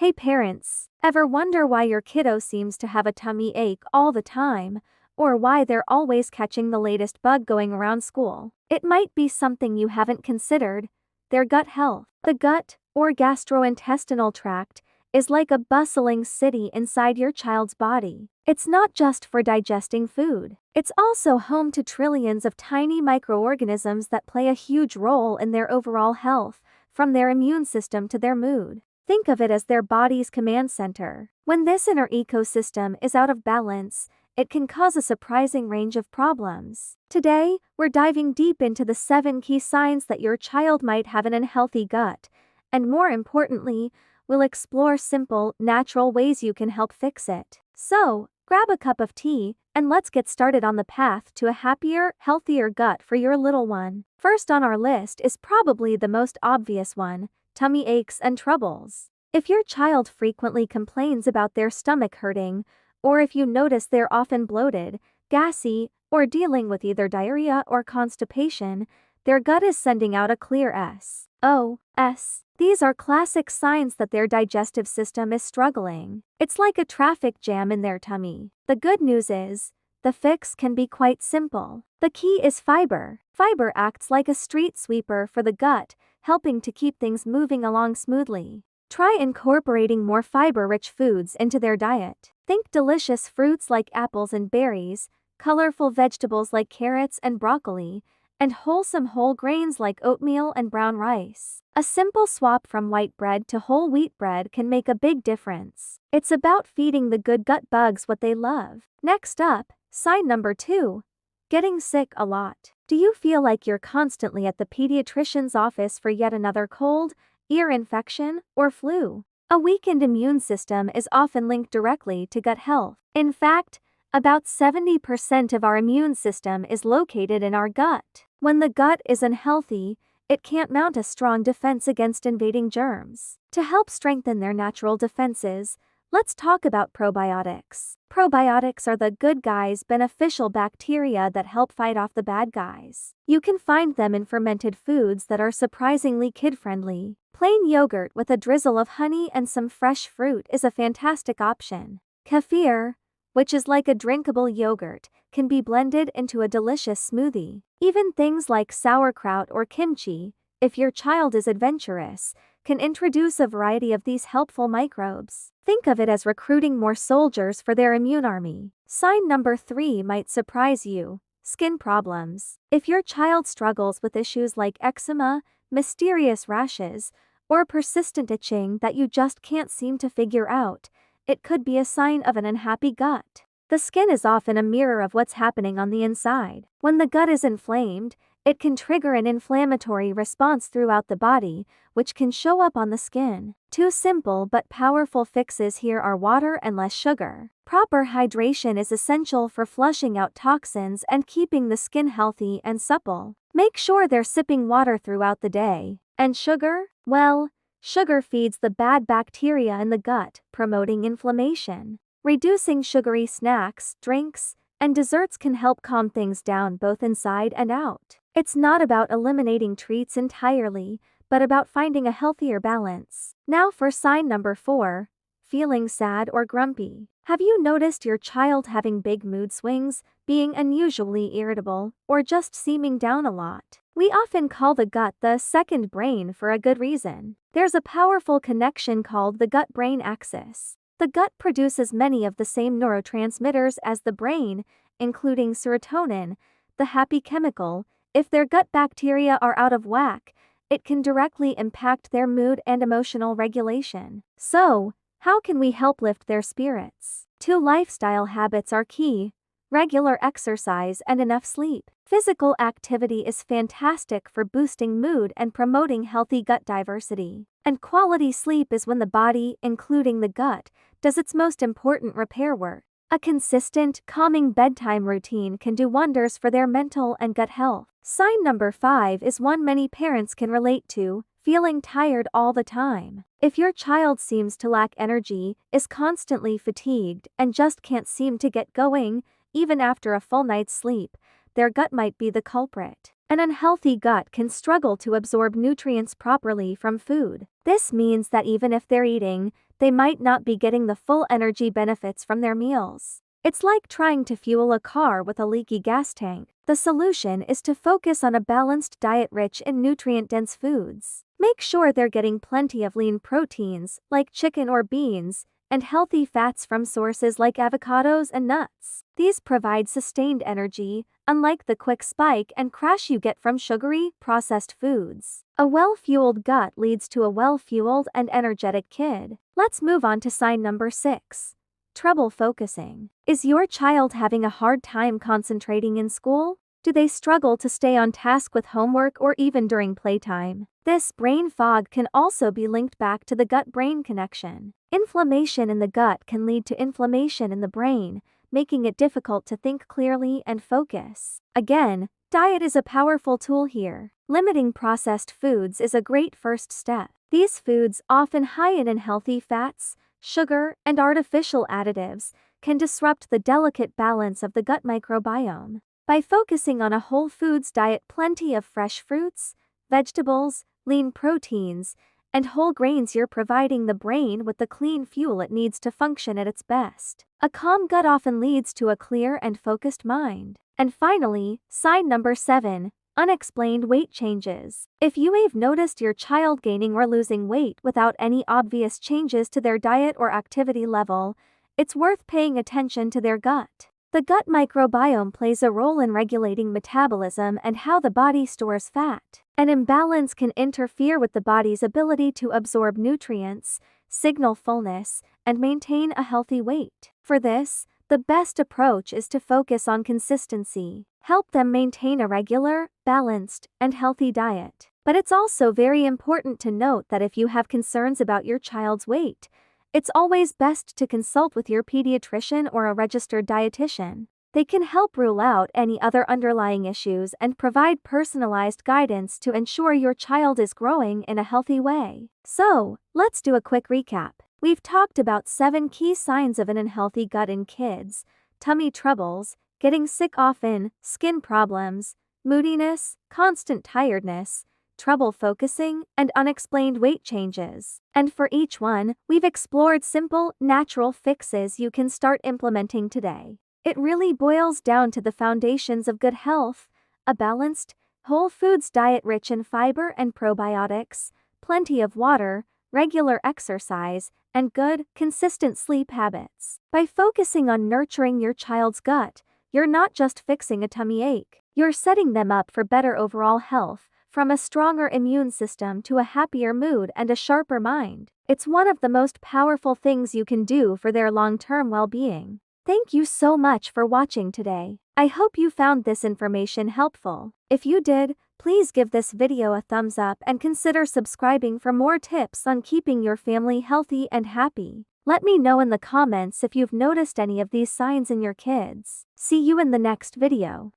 Hey parents, ever wonder why your kiddo seems to have a tummy ache all the time, or why they're always catching the latest bug going around school? It might be something you haven't considered: their gut health. The gut, or gastrointestinal tract, is like a bustling city inside your child's body. It's not just for digesting food. It's also home to trillions of tiny microorganisms that play a huge role in their overall health, from their immune system to their mood. Think of it as their body's command center. When this inner ecosystem is out of balance, it can cause a surprising range of problems. Today, we're diving deep into the 7 key signs that your child might have an unhealthy gut, and more importantly, we'll explore simple, natural ways you can help fix it. So, grab a cup of tea, and let's get started on the path to a happier, healthier gut for your little one. First on our list is probably the most obvious one: tummy aches and troubles. If your child frequently complains about their stomach hurting, or if you notice they're often bloated, gassy, or dealing with either diarrhea or constipation, their gut is sending out a clear SOS. These are classic signs that their digestive system is struggling. It's like a traffic jam in their tummy. The good news is, the fix can be quite simple. The key is fiber. Fiber acts like a street sweeper for the gut, helping to keep things moving along smoothly. Try incorporating more fiber-rich foods into their diet. Think delicious fruits like apples and berries, colorful vegetables like carrots and broccoli, and wholesome whole grains like oatmeal and brown rice. A simple swap from white bread to whole wheat bread can make a big difference. It's about feeding the good gut bugs what they love. Next up, sign number 2. Getting sick a lot. Do you feel like you're constantly at the pediatrician's office for yet another cold, ear infection, or flu? A weakened immune system is often linked directly to gut health. In fact, about 70% of our immune system is located in our gut. When the gut is unhealthy, it can't mount a strong defense against invading germs. To help strengthen their natural defenses, let's talk about probiotics. Probiotics are the good guys, beneficial bacteria that help fight off the bad guys. You can find them in fermented foods that are surprisingly kid-friendly. Plain yogurt with a drizzle of honey and some fresh fruit is a fantastic option. Kefir, which is like a drinkable yogurt, can be blended into a delicious smoothie. Even things like sauerkraut or kimchi, if your child is adventurous, can introduce a variety of these helpful microbes. Think of it as recruiting more soldiers for their immune army. Sign number 3 might surprise you: skin problems. If your child struggles with issues like eczema, mysterious rashes, or persistent itching that you just can't seem to figure out, it could be a sign of an unhappy gut. The skin is often a mirror of what's happening on the inside. When the gut is inflamed, it can trigger an inflammatory response throughout the body, which can show up on the skin. 2 simple but powerful fixes here are water and less sugar. Proper hydration is essential for flushing out toxins and keeping the skin healthy and supple. Make sure they're sipping water throughout the day. And sugar? Well, sugar feeds the bad bacteria in the gut, promoting inflammation. Reducing sugary snacks, drinks, and desserts can help calm things down both inside and out. It's not about eliminating treats entirely, but about finding a healthier balance. Now for sign number 4, feeling sad or grumpy. Have you noticed your child having big mood swings, being unusually irritable, or just seeming down a lot? We often call the gut the second brain for a good reason. There's a powerful connection called the gut-brain axis. The gut produces many of the same neurotransmitters as the brain, including serotonin, the happy chemical. If their gut bacteria are out of whack, it can directly impact their mood and emotional regulation. So, how can we help lift their spirits? 2 lifestyle habits are key: regular exercise and enough sleep. Physical activity is fantastic for boosting mood and promoting healthy gut diversity. And quality sleep is when the body, including the gut, does its most important repair work. A consistent, calming bedtime routine can do wonders for their mental and gut health. Sign number 5 is one many parents can relate to: feeling tired all the time. If your child seems to lack energy, is constantly fatigued, and just can't seem to get going, even after a full night's sleep, their gut might be the culprit. An unhealthy gut can struggle to absorb nutrients properly from food. This means that even if they're eating, they might not be getting the full energy benefits from their meals. It's like trying to fuel a car with a leaky gas tank. The solution is to focus on a balanced diet rich in nutrient-dense foods. Make sure they're getting plenty of lean proteins, like chicken or beans, and healthy fats from sources like avocados and nuts. These provide sustained energy, unlike the quick spike and crash you get from sugary, processed foods. A well-fueled gut leads to a well-fueled and energetic kid. Let's move on to sign number 6. Trouble focusing. Is your child having a hard time concentrating in school? Do they struggle to stay on task with homework or even during playtime? This brain fog can also be linked back to the gut-brain connection. Inflammation in the gut can lead to inflammation in the brain, making it difficult to think clearly and focus. Again, diet is a powerful tool here. Limiting processed foods is a great first step. These foods, often high in unhealthy fats, sugar, and artificial additives, can disrupt the delicate balance of the gut microbiome. By focusing on a whole foods diet, plenty of fresh fruits, vegetables, lean proteins, and whole grains, you're providing the brain with the clean fuel it needs to function at its best. A calm gut often leads to a clear and focused mind. And finally, sign number 7. Unexplained weight changes. If you've noticed your child gaining or losing weight without any obvious changes to their diet or activity level, it's worth paying attention to their gut. The gut microbiome plays a role in regulating metabolism and how the body stores fat. An imbalance can interfere with the body's ability to absorb nutrients, signal fullness, and maintain a healthy weight. For this, the best approach is to focus on consistency. Help them maintain a regular, balanced, and healthy diet. But it's also very important to note that if you have concerns about your child's weight, it's always best to consult with your pediatrician or a registered dietitian. They can help rule out any other underlying issues and provide personalized guidance to ensure your child is growing in a healthy way. So, let's do a quick recap. We've talked about 7 key signs of an unhealthy gut in kids: tummy troubles, getting sick often, skin problems, moodiness, constant tiredness, trouble focusing, and unexplained weight changes. And for each one, we've explored simple, natural fixes you can start implementing today. It really boils down to the foundations of good health: a balanced, whole foods diet rich in fiber and probiotics, plenty of water, regular exercise, and good, consistent sleep habits. By focusing on nurturing your child's gut, you're not just fixing a tummy ache, you're setting them up for better overall health, from a stronger immune system to a happier mood and a sharper mind. It's one of the most powerful things you can do for their long-term well-being. Thank you so much for watching today. I hope you found this information helpful. If you did, please give this video a thumbs up and consider subscribing for more tips on keeping your family healthy and happy. Let me know in the comments if you've noticed any of these signs in your kids. See you in the next video.